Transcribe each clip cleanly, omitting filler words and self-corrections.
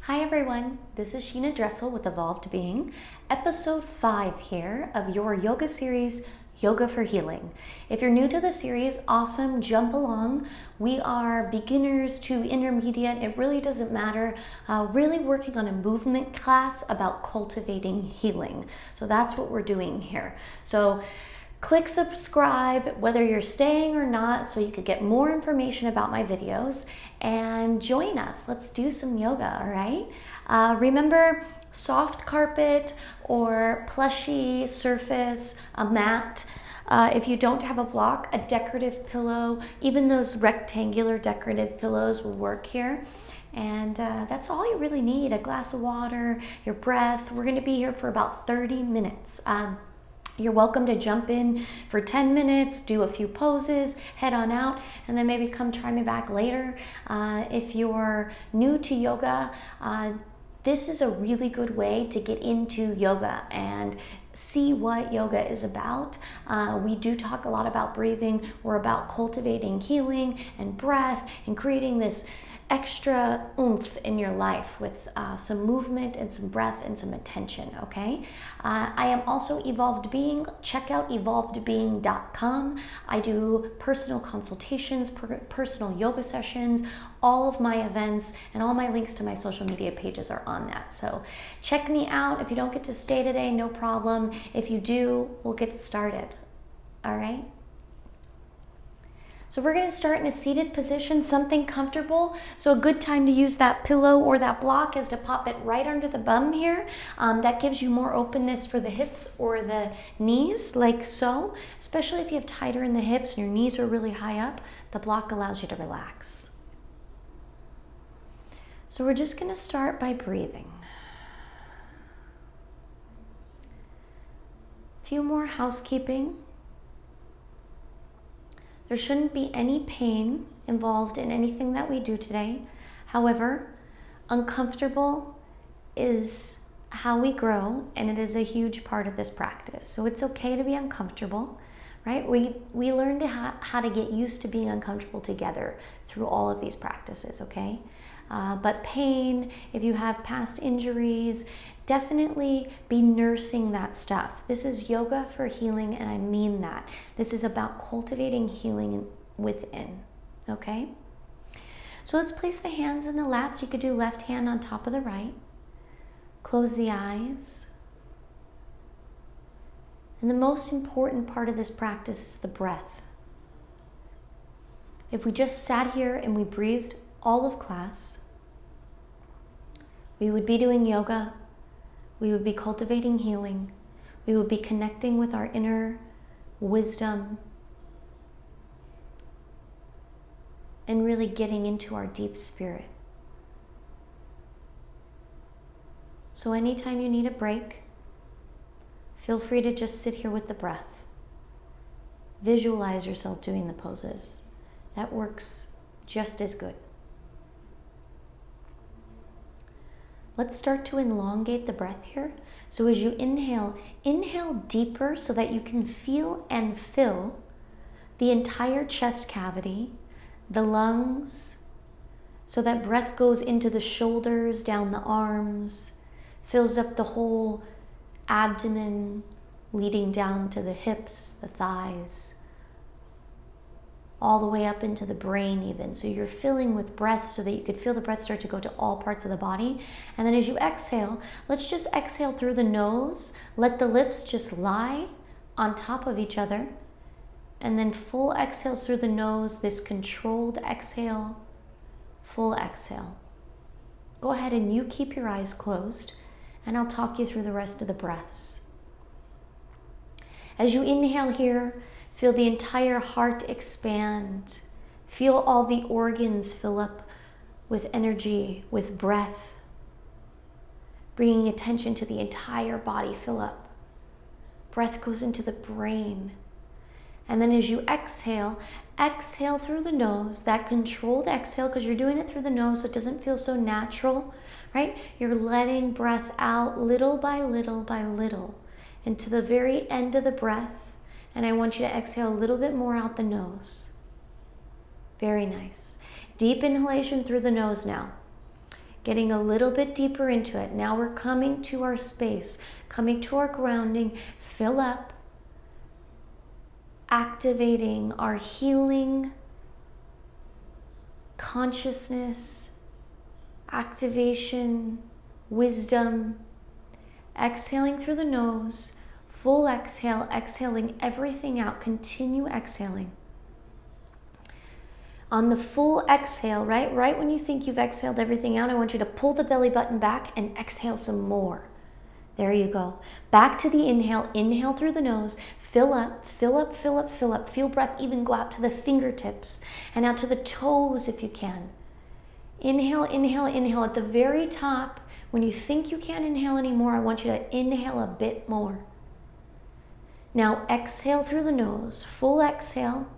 Hi everyone, this is Sheena Dressel with Evolved Being, episode 5 here of your yoga series, Yoga for Healing. If you're new to the series, awesome, jump along. We are beginners to intermediate, it really doesn't matter. Really working on a movement class about cultivating healing. So that's what we're doing here. So click subscribe whether you're staying or not so you could get more information about my videos and join us. Let's do some yoga, all right? Remember, soft carpet or plushy surface, a mat. If you don't have a block, a decorative pillow, even those rectangular decorative pillows will work here. And that's all you really need, a glass of water, your breath. We're gonna be here for about 30 minutes. You're welcome to jump in for 10 minutes, do a few poses, head on out, and then maybe come try me back later. If you're new to yoga, this is a really good way to get into yoga and see what yoga is about. We do talk a lot about breathing. We're about cultivating healing and breath and creating this extra oomph in your life with some movement and some breath and some attention, okay? I am also Evolved Being. Check out evolvedbeing.com. I do personal consultations, personal yoga sessions. All of my events and all my links to my social media pages are on that. So check me out. If you don't get to stay today, no problem. If you do, we'll get started, all right? So we're going to start in a seated position, something comfortable. So a good time to use that pillow or that block is to pop it right under the bum here. That gives you more openness for the hips or the knees, like so. Especially if you have tighter in the hips and your knees are really high up, the block allows you to relax. So we're just going to start by breathing. A few more housekeeping. There shouldn't be any pain involved in anything that we do today. However, uncomfortable is how we grow, and it is a huge part of this practice. So it's okay to be uncomfortable, right? We learn how to get used to being uncomfortable together through all of these practices, okay? But pain, if you have past injuries, definitely be nursing that stuff. This is yoga for healing, and I mean that. This is about cultivating healing within, okay? So let's place the hands in the laps. You could do left hand on top of the right. Close the eyes. And the most important part of this practice is the breath. If we just sat here and we breathed all of class, we would be doing yoga. We would be cultivating healing. We would be connecting with our inner wisdom and really getting into our deep spirit. So anytime you need a break, feel free to just sit here with the breath. Visualize yourself doing the poses. That works just as good. Let's start to elongate the breath here. So as you inhale, inhale deeper so that you can feel and fill the entire chest cavity, the lungs, so that breath goes into the shoulders, down the arms, fills up the whole abdomen, leading down to the hips, the thighs, all the way up into the brain even. So you're filling with breath so that you could feel the breath start to go to all parts of the body. And then as you exhale, let's just exhale through the nose. Let the lips just lie on top of each other. And then full exhales through the nose, this controlled exhale, full exhale. Go ahead and you keep your eyes closed, and I'll talk you through the rest of the breaths. As you inhale here, feel the entire heart expand. Feel all the organs fill up with energy, with breath. Bringing attention to the entire body fill up. Breath goes into the brain. And then as you exhale, exhale through the nose, that controlled exhale, because you're doing it through the nose so it doesn't feel so natural, right? You're letting breath out little by little by little into the very end of the breath. And I want you to exhale a little bit more out the nose. Very nice. Deep inhalation through the nose now. getting a little bit deeper into it. Now we're coming to our space, coming to our grounding. Fill up, activating our healing consciousness, activation, wisdom. Exhaling through the nose, full exhale, exhaling everything out. Continue exhaling. On the full exhale, right when you think you've exhaled everything out, I want you to pull the belly button back and exhale some more. There you go. Back to the inhale. Inhale through the nose. Fill up, fill up, fill up, fill up. Feel breath even go out to the fingertips and out to the toes if you can. Inhale, inhale, inhale. At the very top, when you think you can't inhale anymore, I want you to inhale a bit more. Now exhale through the nose. Full exhale.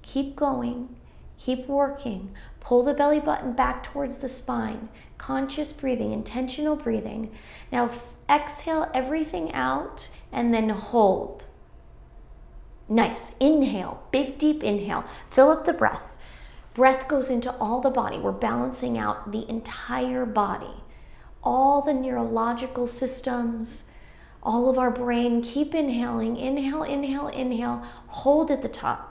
Keep going. Keep working. Pull the belly button back towards the spine. Conscious breathing, intentional breathing. Now exhale everything out and then hold. Nice. Inhale. Big, deep inhale. Fill up the breath. Breath goes into all the body. We're balancing out the entire body. All the neurological systems, all of our brain. Keep inhaling. Inhale, inhale, inhale. Hold at the top.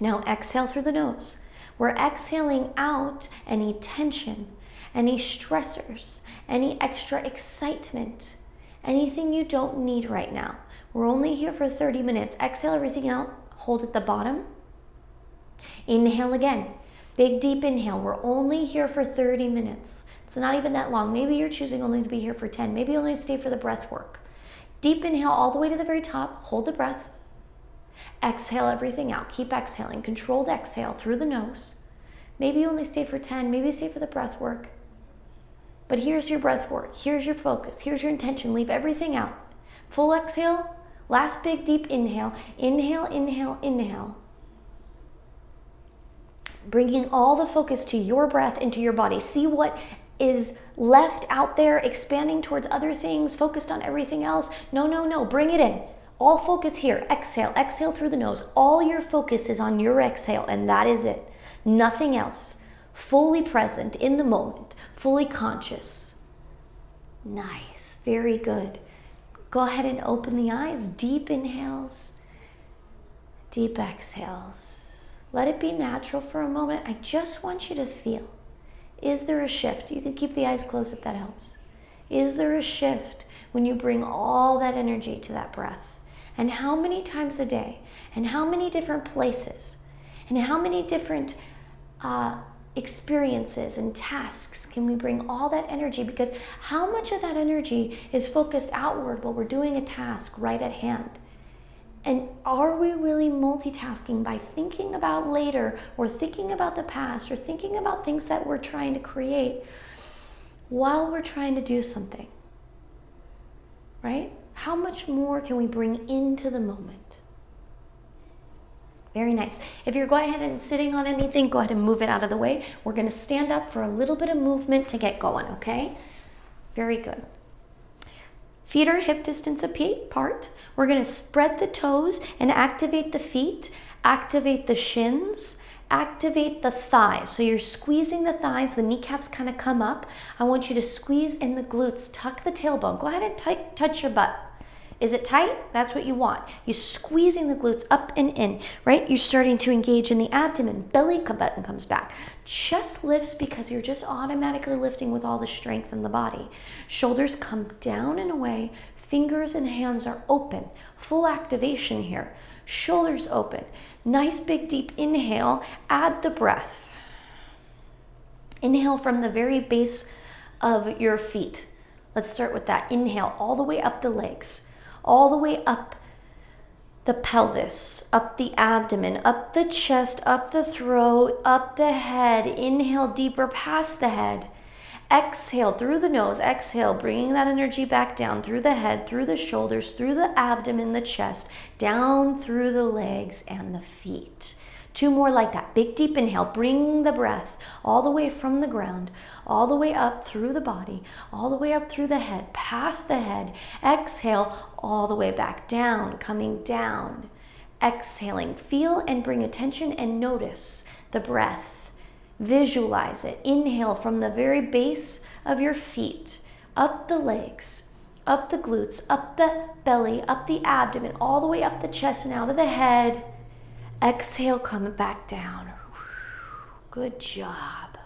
Now exhale through the nose. We're exhaling out any tension, any stressors, any extra excitement, anything you don't need right now. We're only here for 30 minutes. Exhale everything out. Hold at the bottom. Inhale again. Big, deep inhale. We're only here for 30 minutes. It's not even that long. Maybe you're choosing only to be here for 10. Maybe you only stay for the breath work. Deep inhale all the way to the very top. Hold the breath. Exhale everything out. Keep exhaling. Controlled exhale through the nose. Maybe you only stay for 10. Maybe you stay for the breath work. But here's your breath work. Here's your focus. Here's your intention. Leave everything out. Full exhale. Last big deep inhale. Inhale, inhale, inhale. Bringing all the focus to your breath into your body. See what is left out there, expanding towards other things, focused on everything else. No, no, no. Bring it in. All focus here. Exhale. Exhale through the nose. All your focus is on your exhale, and that is it. Nothing else. Fully present in the moment. Fully conscious. Nice. Very good. Go ahead and open the eyes. Deep inhales. Deep exhales. Let it be natural for a moment. I just want you to feel. Is there a shift? You can keep the eyes closed if that helps. Is there a shift when you bring all that energy to that breath? And how many times a day? And how many different places? And how many different experiences and tasks can we bring all that energy? Because how much of that energy is focused outward while we're doing a task right at hand? And are we really multitasking by thinking about later, or thinking about the past, or thinking about things that we're trying to create while we're trying to do something? Right? How much more can we bring into the moment? Very nice. If you're going ahead and sitting on anything, go ahead and move it out of the way. We're going to stand up for a little bit of movement to get going, okay? Very good. Feet are hip distance apart. We're going to spread the toes and activate the feet, activate the shins, activate the thighs. So you're squeezing the thighs, the kneecaps kind of come up. I want you to squeeze in the glutes, tuck the tailbone. Go ahead and touch your butt. Is it tight? That's what you want. You're squeezing the glutes up and in, right? You're starting to engage in the abdomen. Belly button comes back. Chest lifts because you're just automatically lifting with all the strength in the body. Shoulders come down and away. Fingers and hands are open. Full activation here. Shoulders open. Nice big deep inhale. Add the breath. Inhale from the very base of your feet. Let's start with that. Inhale all the way up the legs. All the way up the pelvis, up the abdomen, up the chest, up the throat, up the head. Inhale deeper past the head. Exhale through the nose. Exhale, bringing that energy back down through the head, through the shoulders, through the abdomen, the chest, down through the legs and the feet. 2 more like that. Big deep inhale. Bring the breath all the way from the ground, all the way up through the body, all the way up through the head, past the head. Exhale all the way back down, coming down. Exhaling. Feel and bring attention and notice the breath. Visualize it. Inhale from the very base of your feet, up the legs, up the glutes, up the belly, up the abdomen, all the way up the chest and out of the head. Exhale, come back down. Good job.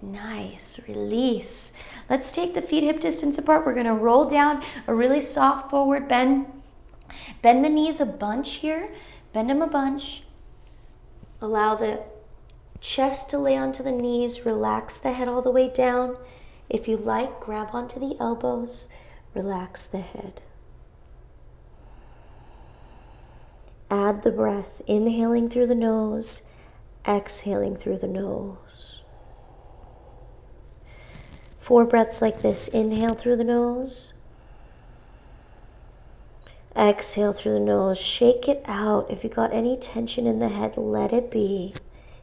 Nice. Release. Let's take the feet hip distance apart. We're going to roll down a really soft forward bend. Bend the knees a bunch here. Bend them a bunch. Allow the chest to lay onto the knees. Relax the head all the way down. If you like, grab onto the elbows. Relax the head. Add the breath. Inhaling through the nose. Exhaling through the nose. 4 breaths like this. Inhale through the nose. Exhale through the nose. Shake it out. If you got any tension in the head, let it be.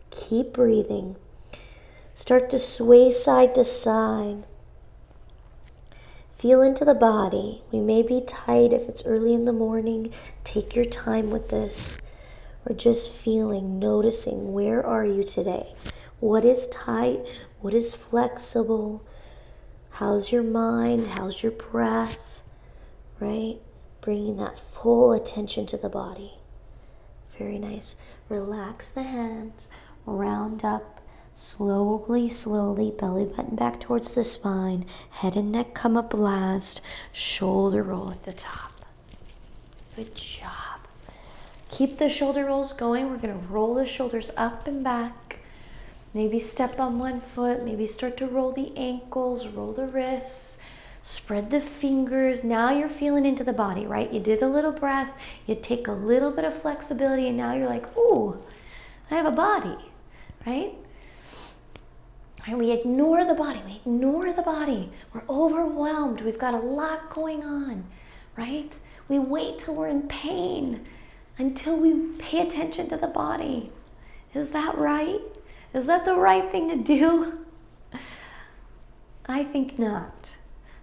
Keep breathing. Start to sway side to side. Feel into the body. We may be tight if it's early in the morning. Take your time with this. Or just feeling, noticing, where are you today? What is tight? What is flexible? How's your mind? How's your breath? Right? Bringing that full attention to the body. Very nice. Relax the hands. Round up. Slowly, slowly. Belly button back towards the spine. Head and neck come up last. Shoulder roll at the top. Good job. Keep the shoulder rolls going. We're going to roll the shoulders up and back. Maybe step on one foot. Maybe start to roll the ankles, roll the wrists. Spread the fingers. Now you're feeling into the body, right? You did a little breath. You take a little bit of flexibility, and now you're like, ooh, I have a body, right? And we ignore the body. We ignore the body. We're overwhelmed. We've got a lot going on, right? We wait till we're in pain until we pay attention to the body. Is that right? Is that the right thing to do? I think not.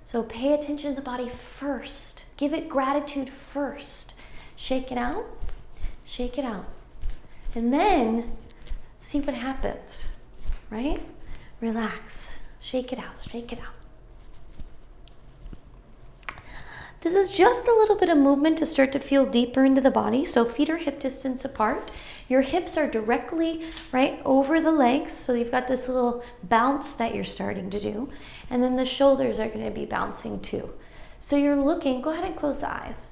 So pay attention to the body first. Give it gratitude first. Shake it out. Shake it out. And then see what happens, right? Relax. Shake it out. Shake it out. This is just a little bit of movement to start to feel deeper into the body. So feet are hip distance apart. Your hips are directly right over the legs. So you've got this little bounce that you're starting to do. And then the shoulders are going to be bouncing too. So you're looking, go ahead and close the eyes.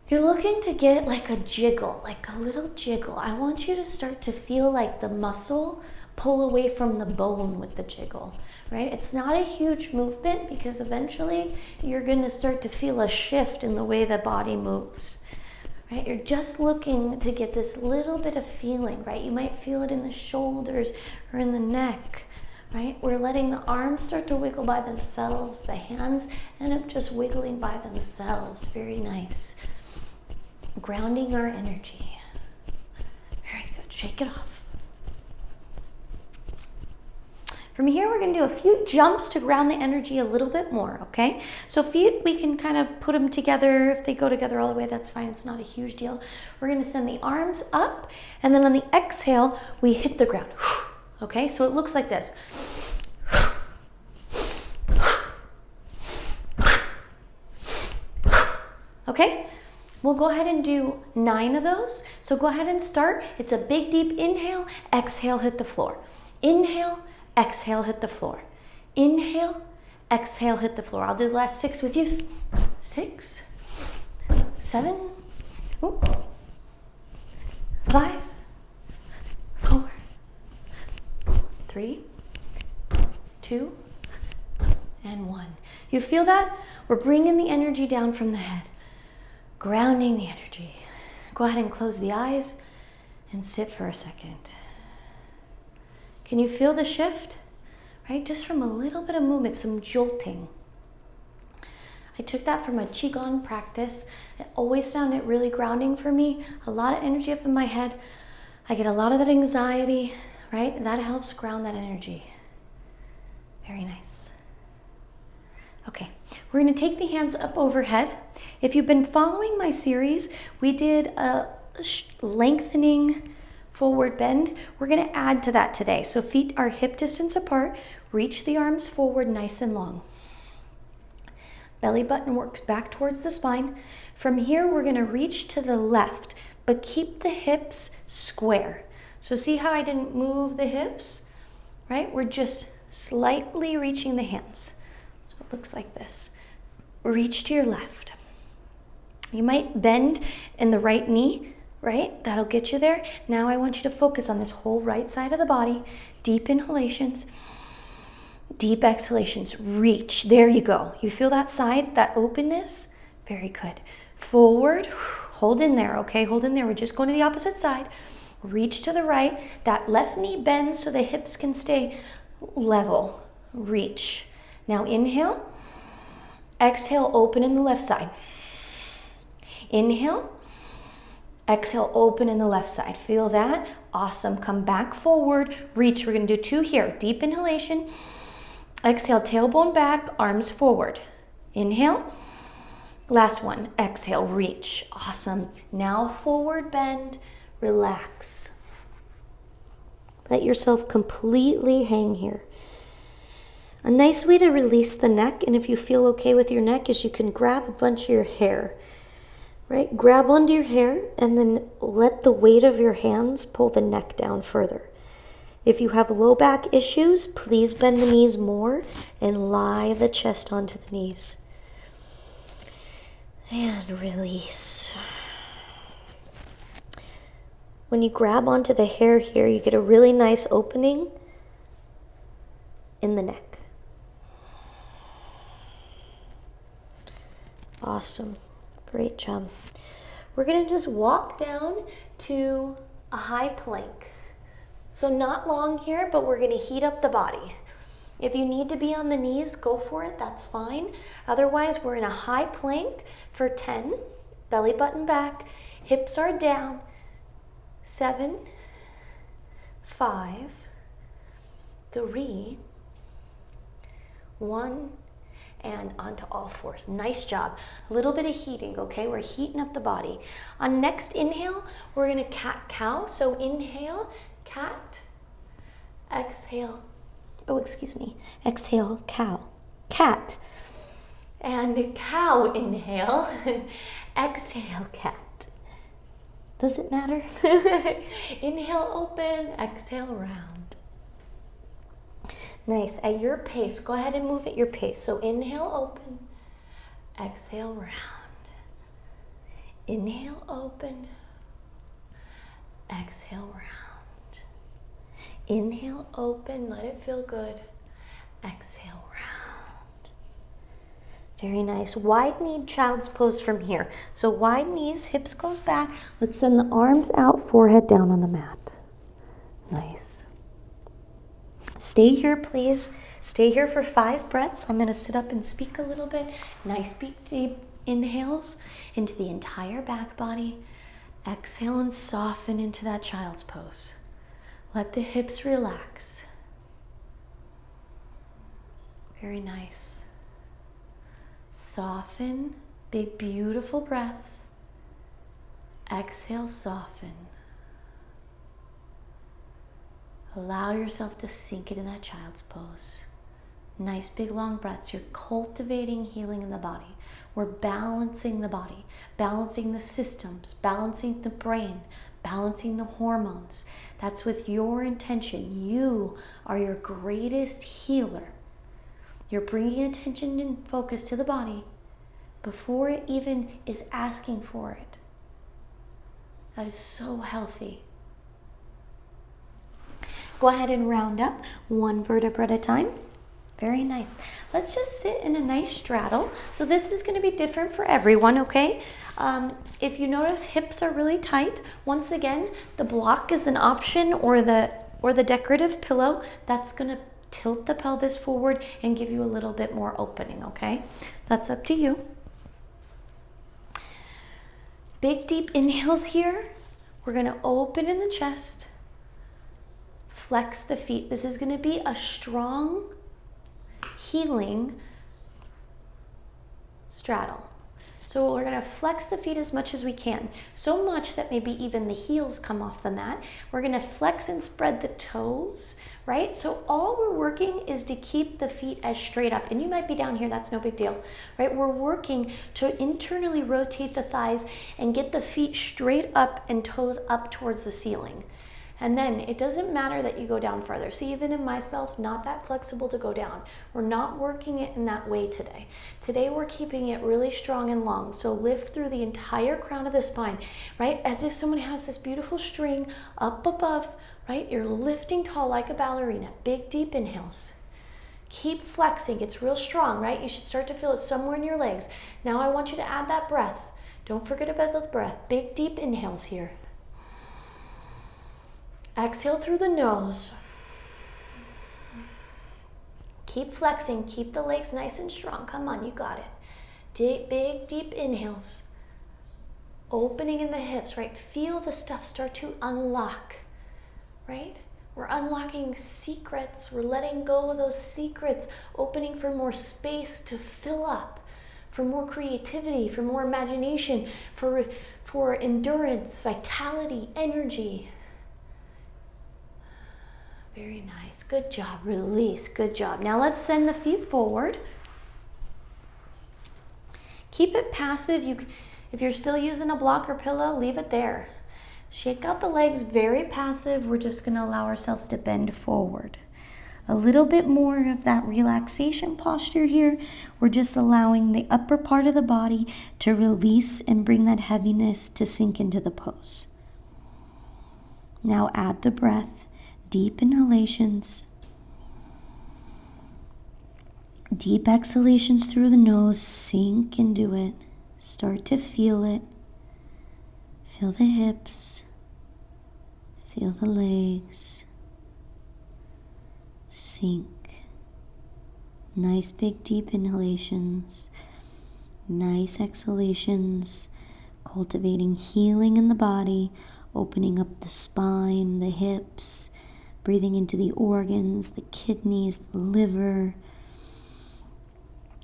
You're looking to get like a jiggle, like a little jiggle. I want you to start to feel like the muscle pull away from the bone with the jiggle, right? It's not a huge movement because eventually you're going to start to feel a shift in the way the body moves, right? You're just looking to get this little bit of feeling, right? You might feel it in the shoulders or in the neck, right? We're letting the arms start to wiggle by themselves. The hands end up just wiggling by themselves. Very nice. Grounding our energy. Very good. Shake it off. From here, we're going to do a few jumps to ground the energy a little bit more, okay? So feet, we can kind of put them together. If they go together all the way, that's fine. It's not a huge deal. We're going to send the arms up, and then on the exhale, we hit the ground, okay? So it looks like this. Okay? We'll go ahead and do 9 of those. So go ahead and start. It's a big, deep inhale. Exhale, hit the floor. Inhale. Exhale, hit the floor. Inhale, exhale, hit the floor. I'll do the last 6 with you. 6, 7, 5, 4, 3, 2, and 1. You feel that? We're bringing the energy down from the head, grounding the energy. Go ahead and close the eyes and sit for a second. Can you feel the shift? Right? Just from a little bit of movement, some jolting. I took that from a Qigong practice. I always found it really grounding for me. A lot of energy up in my head. I get a lot of that anxiety, right? And that helps ground that energy. Very nice. Okay, we're going to take the hands up overhead. If you've been following my series, we did a lengthening forward bend. We're gonna add to that today. So feet are hip distance apart. Reach the arms forward nice and long. Belly button works back towards the spine. From here, we're gonna reach to the left, but keep the hips square. So see how I didn't move the hips, right? We're just slightly reaching the hands. So it looks like this. Reach to your left. You might bend in the right knee, right? That'll get you there. Now I want you to focus on this whole right side of the body. Deep inhalations, deep exhalations. Reach. There you go. You feel that side, that openness? Very good. Forward. Hold in there, okay? Hold in there. We're just going to the opposite side. Reach to the right. That left knee bends so the hips can stay level. Reach. Now inhale. Exhale, open in the left side. Inhale. Exhale, open in the left side. Feel that? Awesome. Come back forward. Reach. We're going to do 2 here. Deep inhalation. Exhale, tailbone back, arms forward. Inhale. Last one. Exhale, reach. Awesome. Now forward bend. Relax. Let yourself completely hang here. A nice way to release the neck, and if you feel okay with your neck, is you can grab a bunch of your hair. Right? Grab onto your hair and then let the weight of your hands pull the neck down further. If you have low back issues, please bend the knees more and lie the chest onto the knees. And release. When you grab onto the hair here, you get a really nice opening in the neck. Awesome. Great job. We're going to just walk down to a high plank. So not long here, but we're going to heat up the body. If you need to be on the knees, go for it. That's fine. Otherwise, we're in a high plank for 10. Belly button back. Hips are down. 7, 5, 3, 1, and onto all fours. Nice job. A little bit of heating, okay? We're heating up the body. On next inhale, we're gonna cat-cow. So inhale, cat. Exhale. Oh, excuse me. Exhale, cow. Cat. And cow inhale. Exhale, cat. Does it matter? Inhale, open. Exhale, round. Nice. At your pace, go ahead and move at your pace. So inhale, open. Exhale, round. Inhale, open. Exhale, round. Inhale, open. Let it feel good. Exhale, round. Very nice. Wide-kneed child's pose from here. So wide knees, hips goes back. Let's send the arms out, forehead down on the mat. Nice. Stay here, please. Stay here for 5 breaths. I'm going to sit up and speak a little bit. Nice big deep inhales into the entire back body. Exhale and soften into that child's pose. Let the hips relax. Very nice. Soften. Big, beautiful breaths. Exhale, soften. Allow yourself to sink into that child's pose. Nice big long breaths. You're cultivating healing in the body. We're balancing the body, balancing the systems, balancing the brain, balancing the hormones. That's with your intention. You are your greatest healer. You're bringing attention and focus to the body before it even is asking for it. That is so healthy. Go ahead and round up 1 vertebra at a time. Very nice. Let's just sit in a nice straddle. So this is going to be different for everyone, okay? If you notice hips are really tight, once again, the block is an option, or the decorative pillow. That's going to tilt the pelvis forward and give you a little bit more opening, okay? That's up to you. Big deep inhales here. We're going to open in the chest. Flex the feet. This is going to be a strong, healing straddle. So we're gonna flex the feet as much as we can. So much that maybe even the heels come off the mat. We're gonna flex and spread the toes, right? So all we're working is to keep the feet as straight up. And you might be down here, that's no big deal, right? We're working to internally rotate the thighs and get the feet straight up and toes up towards the ceiling. And then it doesn't matter that you go down further. See, even in myself, not that flexible to go down. We're not working it in that way today. Today we're keeping it really strong and long. So lift through the entire crown of the spine, right? As if someone has this beautiful string up above, right? You're lifting tall like a ballerina. Big, deep inhales. Keep flexing. It's real strong, right? You should start to feel it somewhere in your legs. Now I want you to add that breath. Don't forget about the breath. Big, deep inhales here. Exhale through the nose. Keep flexing. Keep the legs nice and strong. Come on, you got it. Big, deep inhales. Opening in the hips, right? Feel the stuff start to unlock, right? We're unlocking secrets. We're letting go of those secrets, opening for more space to fill up, for more creativity, for more imagination, for endurance, vitality, energy. Very nice. Good job. Release. Good job. Now let's send the feet forward. Keep it passive. If you're still using a block or pillow, leave it there. Shake out the legs. Very passive. We're just going to allow ourselves to bend forward. A little bit more of that relaxation posture here. We're just allowing the upper part of the body to release and bring that heaviness to sink into the pose. Now add the breath. Deep inhalations, deep exhalations through the nose, sink into it, start to feel it, feel the hips, feel the legs, sink, nice big deep inhalations, nice exhalations, cultivating healing in the body, opening up the spine, the hips, breathing into the organs, the kidneys, the liver,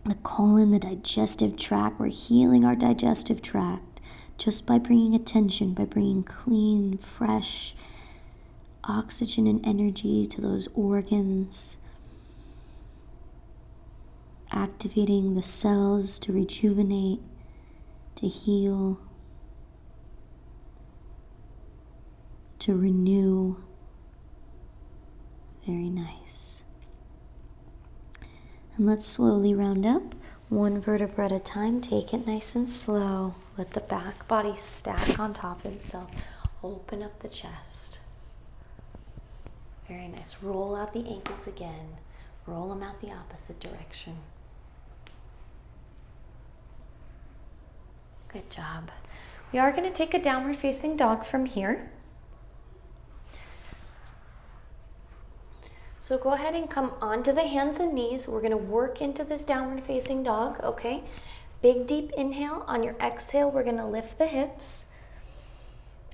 the colon, the digestive tract. We're healing our digestive tract just by bringing attention, by bringing clean, fresh oxygen and energy to those organs, activating the cells to rejuvenate, to heal, to renew. Very nice. And let's slowly round up, one vertebra at a time. Take it nice and slow. Let the back body stack on top of itself. Open up the chest. Very nice. Roll out the ankles again. Roll them out the opposite direction. Good job. We are going to take a downward facing dog from here. So go ahead and come onto the hands and knees. We're going to work into this downward facing dog, okay? Big deep inhale. On your exhale, we're going to lift the hips.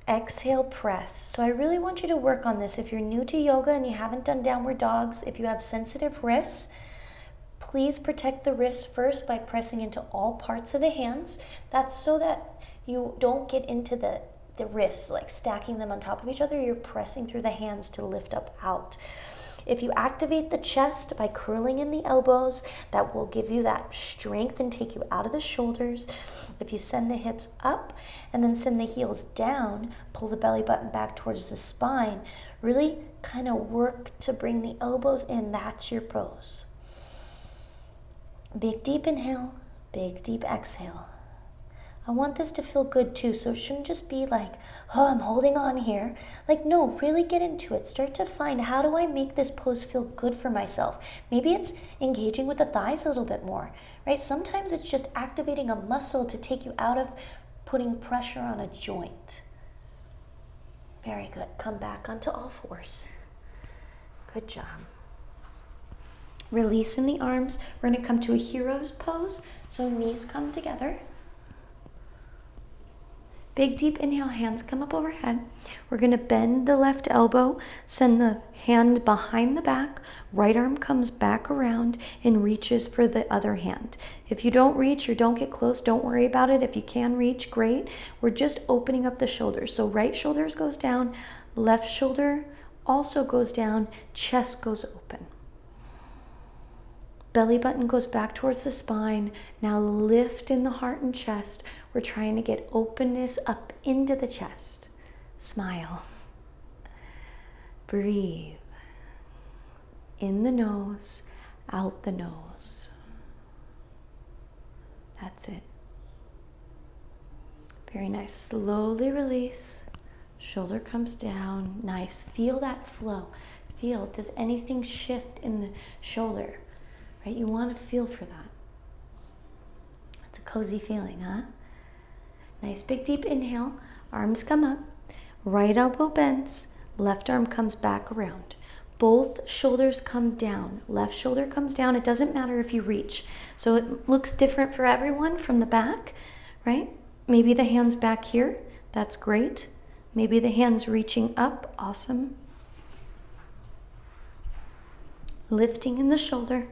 Exhale, press. So I really want you to work on this. If you're new to yoga and you haven't done downward dogs, if you have sensitive wrists, please protect the wrists first by pressing into all parts of the hands. That's so that you don't get into the wrists, like stacking them on top of each other. You're pressing through the hands to lift up out. If you activate the chest by curling in the elbows, that will give you that strength and take you out of the shoulders. If you send the hips up and then send the heels down, pull the belly button back towards the spine, really kind of work to bring the elbows in. That's your pose. Big deep inhale, big deep exhale. I want this to feel good too, so it shouldn't just be like, oh, I'm holding on here. Like, no, really get into it. Start to find, how do I make this pose feel good for myself? Maybe it's engaging with the thighs a little bit more, right? Sometimes it's just activating a muscle to take you out of putting pressure on a joint. Very good. Come back onto all fours. Good job. Releasing the arms. We're going to come to a hero's pose, so knees come together. Big deep inhale, hands come up overhead. We're going to bend the left elbow, send the hand behind the back, right arm comes back around and reaches for the other hand. If you don't reach or don't get close, don't worry about it. If you can reach, great. We're just opening up the shoulders. So right shoulder goes down, left shoulder also goes down, chest goes open. Belly button goes back towards the spine. Now lift in the heart and chest. We're trying to get openness up into the chest. Smile. Breathe. In the nose, out the nose. That's it. Very nice. Slowly release. Shoulder comes down. Nice. Feel that flow. Feel, does anything shift in the shoulder? Right? You want to feel for that. It's a cozy feeling, huh? Nice big deep inhale. Arms come up. Right elbow bends. Left arm comes back around. Both shoulders come down. Left shoulder comes down. It doesn't matter if you reach. So it looks different for everyone from the back, right? Maybe the hand's back here. That's great. Maybe the hand's reaching up. Awesome. Lifting in the shoulder.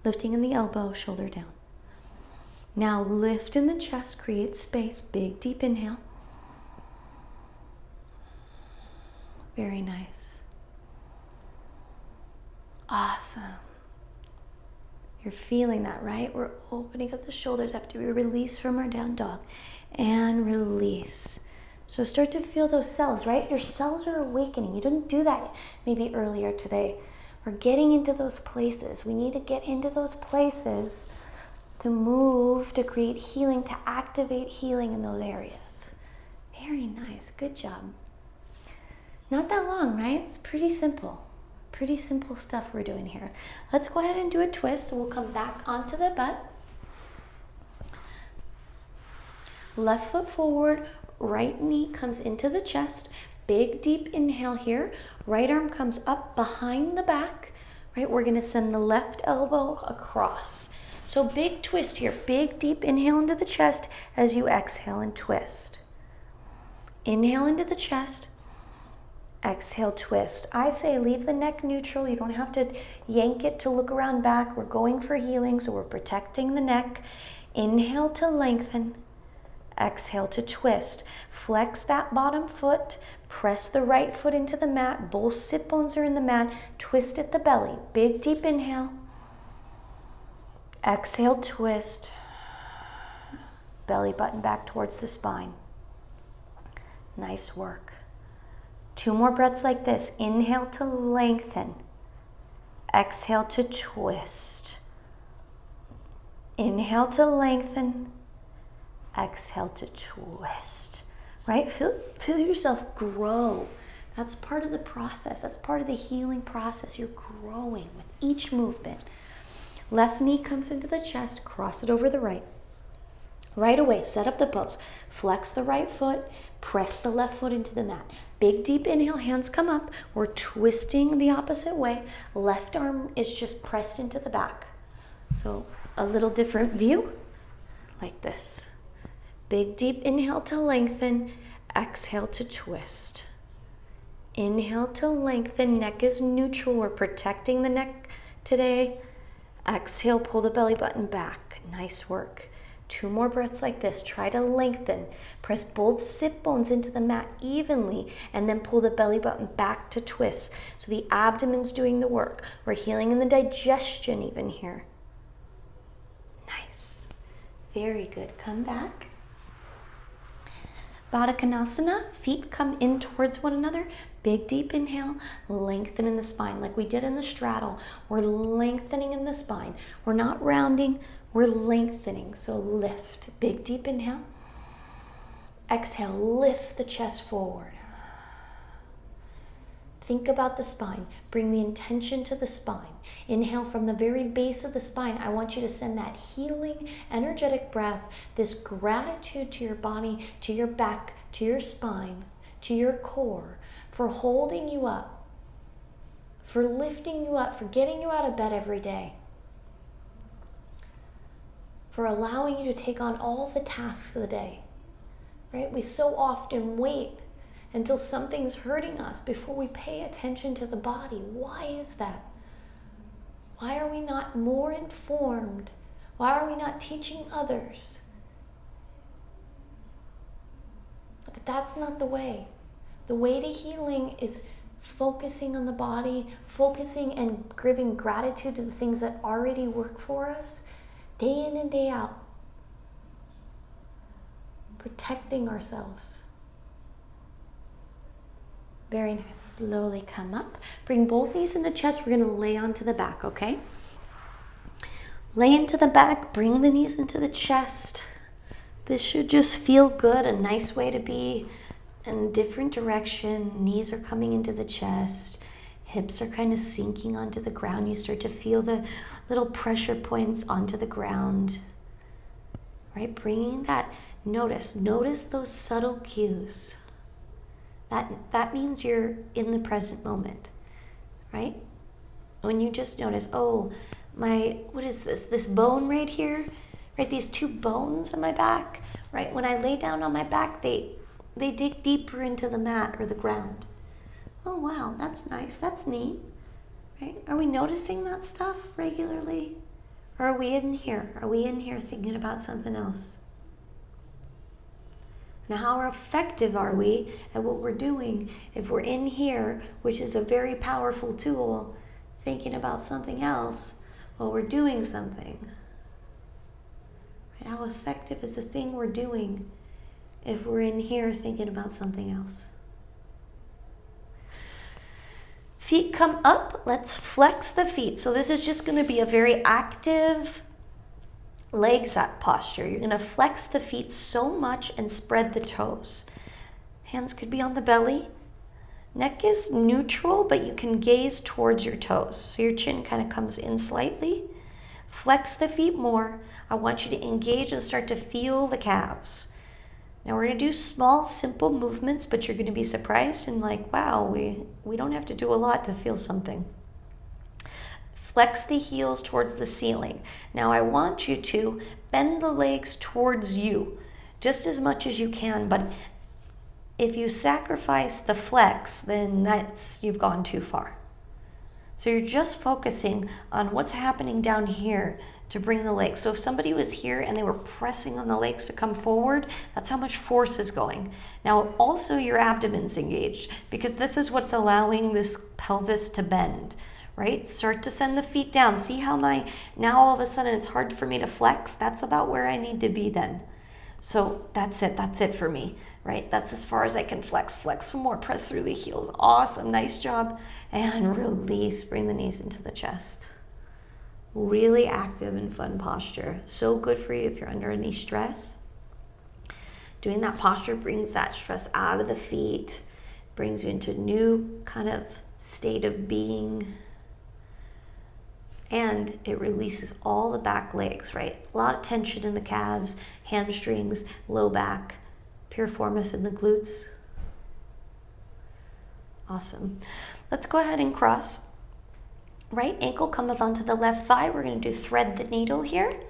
Lifting in the elbow, shoulder down. Now lift in the chest, create space. Big deep inhale. Very nice. Awesome. You're feeling that, right? We're opening up the shoulders after we release from our down dog. And release. So start to feel those cells, right? Your cells are awakening. You didn't do that maybe earlier today. We're getting into those places. We need to get into those places to move, to create healing, to activate healing in those areas. Very nice. Good job. Not that long, right? It's pretty simple. Pretty simple stuff we're doing here. Let's go ahead and do a twist. So we'll come back onto the butt. Left foot forward, right knee comes into the chest. Big deep inhale here. Right arm comes up behind the back. Right, we're gonna send the left elbow across. So big twist here. Big deep inhale into the chest as you exhale and twist. Inhale into the chest. Exhale, twist. I say leave the neck neutral. You don't have to yank it to look around back. We're going for healing, so we're protecting the neck. Inhale to lengthen. Exhale to twist. Flex that bottom foot. Press the right foot into the mat. Both sit bones are in the mat. Twist at the belly. Big deep inhale. Exhale, twist. Belly button back towards the spine. Nice work. 2 more breaths like this. Inhale to lengthen. Exhale to twist. Inhale to lengthen. Exhale to twist. Right? Feel yourself grow. That's part of the process. That's part of the healing process. You're growing with each movement. Left knee comes into the chest. Cross it over the right. Right away, set up the pose. Flex the right foot. Press the left foot into the mat. Big deep inhale, hands come up. We're twisting the opposite way. Left arm is just pressed into the back. So a little different view, like this. Big deep inhale to lengthen. Exhale to twist. Inhale to lengthen. Neck is neutral. We're protecting the neck today. Exhale, pull the belly button back. Nice work. 2 more breaths like this. Try to lengthen. Press both sit bones into the mat evenly and then pull the belly button back to twist. So the abdomen's doing the work. We're healing in the digestion even here. Nice. Very good. Come back. Baddha Konasana, feet come in towards one another. Big deep inhale, lengthen in the spine like we did in the straddle. We're lengthening in the spine. We're not rounding, we're lengthening. So lift, big deep inhale. Exhale, lift the chest forward. Think about the spine. Bring the intention to the spine. Inhale from the very base of the spine. I want you to send that healing, energetic breath, this gratitude to your body, to your back, to your spine, to your core, for holding you up, for lifting you up, for getting you out of bed every day, for allowing you to take on all the tasks of the day, right? We so often wait until something's hurting us before we pay attention to the body. Why is that? Why are we not more informed? Why are we not teaching others that that's not the way? The way to healing is focusing on the body, focusing and giving gratitude to the things that already work for us, day in and day out. Protecting ourselves. Very nice. Slowly come up. Bring both knees in the chest. We're going to lay onto the back, okay? Lay into the back. Bring the knees into the chest. This should just feel good. A nice way to be in a different direction. Knees are coming into the chest. Hips are kind of sinking onto the ground. You start to feel the little pressure points onto the ground. Right? Bringing that, notice those subtle cues. That means you're in the present moment, right? When you just notice, oh, what is this? This bone right here, right? These two bones on my back, right? When I lay down on my back, they dig deeper into the mat or the ground. Oh, wow, that's nice. That's neat, right? Are we noticing that stuff regularly? Or are we in here? Are we in here thinking about something else? Now, how effective are we at what we're doing if we're in here, which is a very powerful tool, thinking about something else while we're doing something? Right? How effective is the thing we're doing if we're in here thinking about something else? Feet come up. Let's flex the feet. So this is just going to be a very active legs up posture. You're going to flex the feet so much and spread the toes. Hands could be on the belly. Neck is neutral, but you can gaze towards your toes. So your chin kind of comes in slightly. Flex the feet more. I want you to engage and start to feel the calves. Now we're going to do small, simple movements, but you're going to be surprised and like, wow, we don't have to do a lot to feel something. Flex the heels towards the ceiling. Now I want you to bend the legs towards you just as much as you can, but if you sacrifice the flex, then you've gone too far. So you're just focusing on what's happening down here to bring the legs. So if somebody was here and they were pressing on the legs to come forward, that's how much force is going. Now also your abdomen's engaged because this is what's allowing this pelvis to bend. Right? Start to send the feet down. See how now all of a sudden it's hard for me to flex? That's about where I need to be then. So that's it for me, right? That's as far as I can flex. Flex some more, press through the heels. Awesome, nice job. And release, bring the knees into the chest. Really active and fun posture. So good for you if you're under any stress. Doing that posture brings that stress out of the feet, brings you into a new kind of state of being. And it releases all the back legs, right? A lot of tension in the calves, hamstrings, low back, piriformis in the glutes. Awesome. Let's go ahead and cross. Right ankle comes onto the left thigh. We're going to do thread the needle here.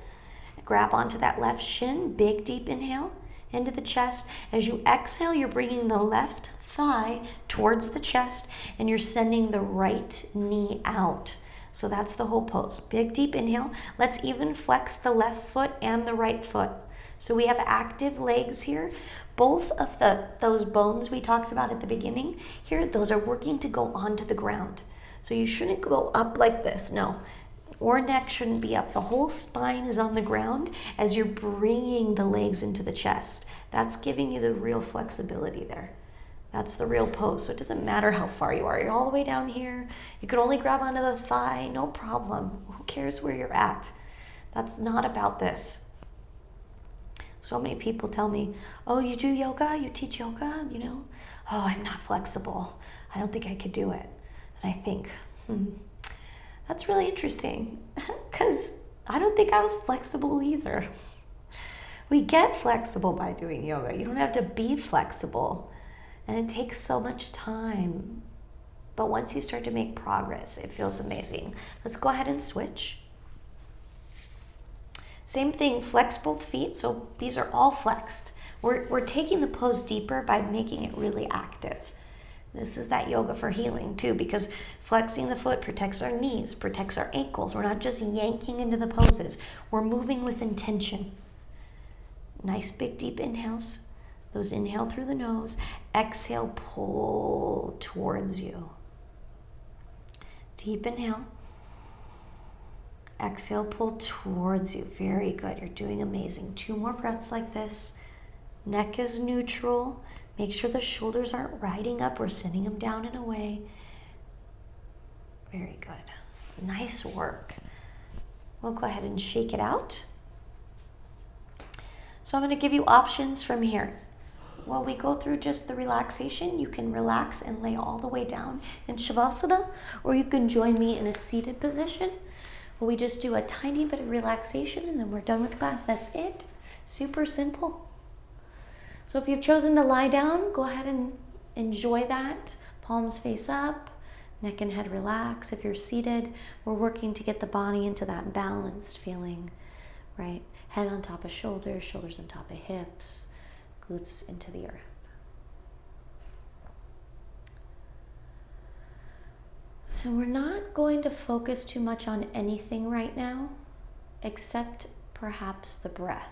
Grab onto that left shin. Big, deep inhale into the chest. As you exhale, you're bringing the left thigh towards the chest and you're sending the right knee out. So that's the whole pose. Big, deep inhale. Let's even flex the left foot and the right foot. So we have active legs here. Both of those bones we talked about at the beginning here, those are working to go onto the ground. So you shouldn't go up like this, no. Or neck shouldn't be up. The whole spine is on the ground as you're bringing the legs into the chest. That's giving you the real flexibility there. That's the real pose. So it doesn't matter how far you are. You're all the way down here. You can only grab onto the thigh, no problem. Who cares where you're at? That's not about this. So many people tell me, oh, you do yoga? You teach yoga? You know? Oh, I'm not flexible. I don't think I could do it. And I think, that's really interesting because I don't think I was flexible either. We get flexible by doing yoga. You don't have to be flexible. And it takes so much time. But once you start to make progress, it feels amazing. Let's go ahead and switch. Same thing, flex both feet. So these are all flexed. We're taking the pose deeper by making it really active. This is that yoga for healing too, because flexing the foot protects our knees, protects our ankles. We're not just yanking into the poses. We're moving with intention. Nice big deep inhales. Those inhale through the nose. Exhale, pull towards you. Deep inhale. Exhale, pull towards you. Very good. You're doing amazing. 2 more breaths like this. Neck is neutral. Make sure the shoulders aren't riding up or sending them down and away. Very good. Nice work. We'll go ahead and shake it out. So I'm going to give you options from here. While we go through just the relaxation, you can relax and lay all the way down in Shavasana, or you can join me in a seated position. We just do a tiny bit of relaxation and then we're done with class. That's it. Super simple. So if you've chosen to lie down, go ahead and enjoy that. Palms face up, neck and head relax. If you're seated, we're working to get the body into that balanced feeling, right? Head on top of shoulders, shoulders on top of hips, glutes into the earth. And we're not going to focus too much on anything right now, except perhaps the breath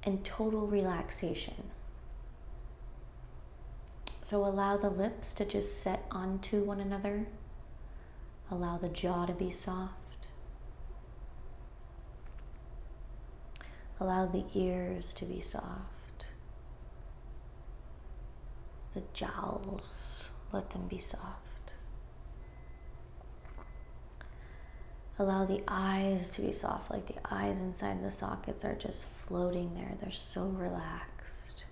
and total relaxation. So allow the lips to just set onto one another. Allow the jaw to be soft. Allow the ears to be soft. The jowls, let them be soft. Allow the eyes to be soft, like the eyes inside the sockets are just floating there. They're so relaxed.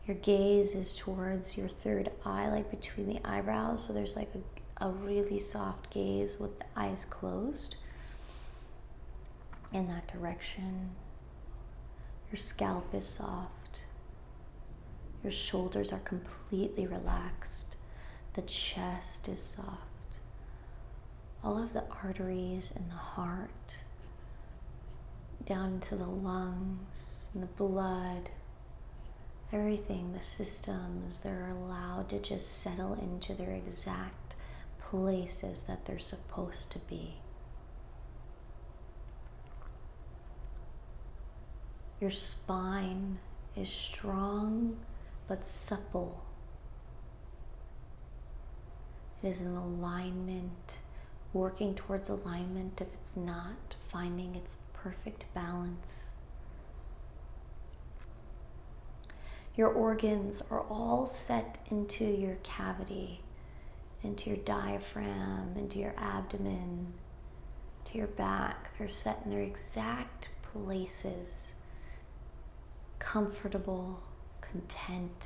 Your gaze is towards your third eye, like between the eyebrows. So there's like a really soft gaze with the eyes closed in that direction. Your scalp is soft. Your shoulders are completely relaxed. The chest is soft. All of the arteries in the heart, down into the lungs and the blood, everything, the systems, they're allowed to just settle into their exact places that they're supposed to be. Your spine is strong but supple. It is in alignment, working towards alignment. If it's not, finding its perfect balance. Your organs are all set into your cavity, into your diaphragm, into your abdomen, to your back. They're set in their exact places, comfortable, content,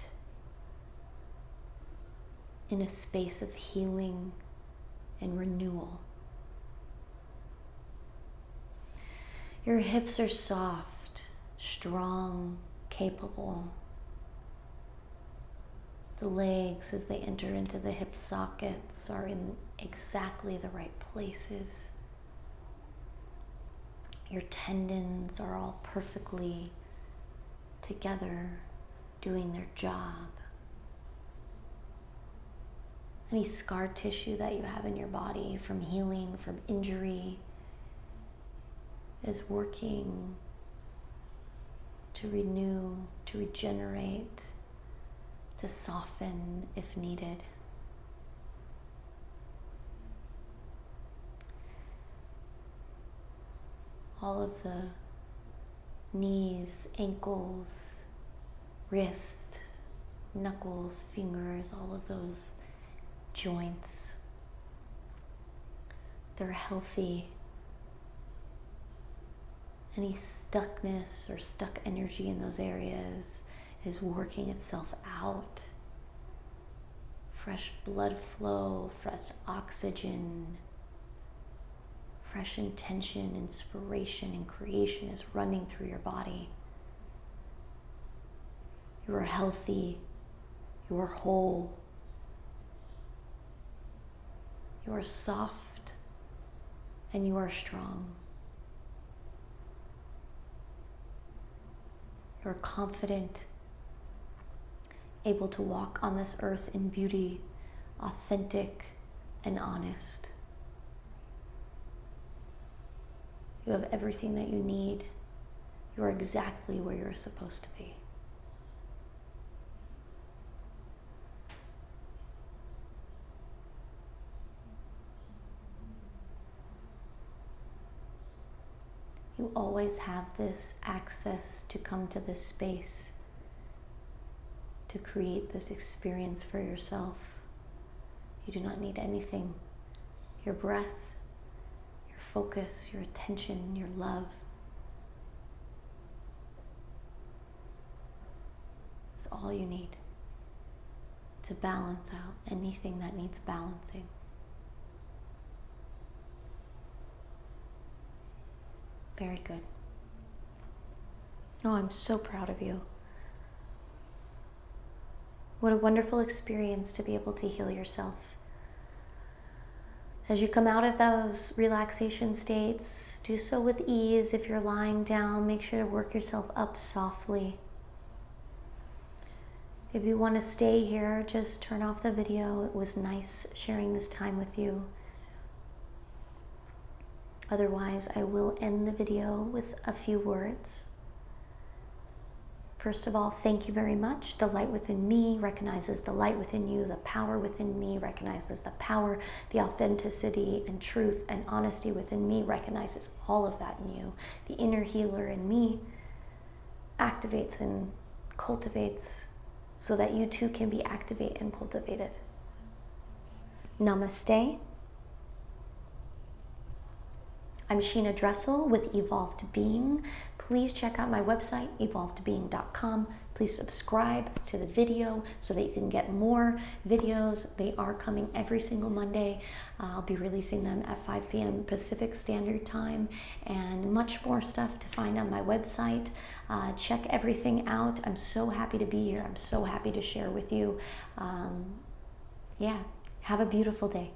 in a space of healing and renewal. Your hips are soft, strong, capable. The legs, as they enter into the hip sockets, are in exactly the right places. Your tendons are all perfectly together, doing their job. Any scar tissue that you have in your body from healing, from injury, is working to renew, to regenerate, to soften if needed. All of the knees, ankles, wrists, knuckles, fingers, all of those joints, they're healthy. Any stuckness or stuck energy in those areas is working itself out. Fresh blood flow, fresh oxygen, fresh intention, inspiration, and creation is running through your body. You are healthy. You are whole. You are soft. and you are strong. You're confident, able to walk on this earth in beauty, authentic and honest. You have everything that you need. You are exactly where you're supposed to be. You always have this access to come to this space, to create this experience for yourself. You do not need anything. Your breath, your focus, your attention, your love. It's all you need to balance out anything that needs balancing. Very good. Oh, I'm so proud of you. What a wonderful experience to be able to heal yourself. As you come out of those relaxation states, do so with ease. If you're lying down, make sure to work yourself up softly. If you want to stay here, just turn off the video. It was nice sharing this time with you. Otherwise, I will end the video with a few words. First of all, thank you very much. The light within me recognizes the light within you. The power within me recognizes the power. The authenticity and truth and honesty within me recognizes all of that in you. The inner healer in me activates and cultivates so that you too can be activated and cultivated. Namaste. I'm Sheena Dressel with Evolved Being. Please check out my website, evolvedbeing.com. Please subscribe to the video so that you can get more videos. They are coming every single Monday. I'll be releasing them at 5 p.m. Pacific Standard Time, and much more stuff to find on my website. Check everything out. I'm so happy to be here. I'm so happy to share with you. Yeah, have a beautiful day.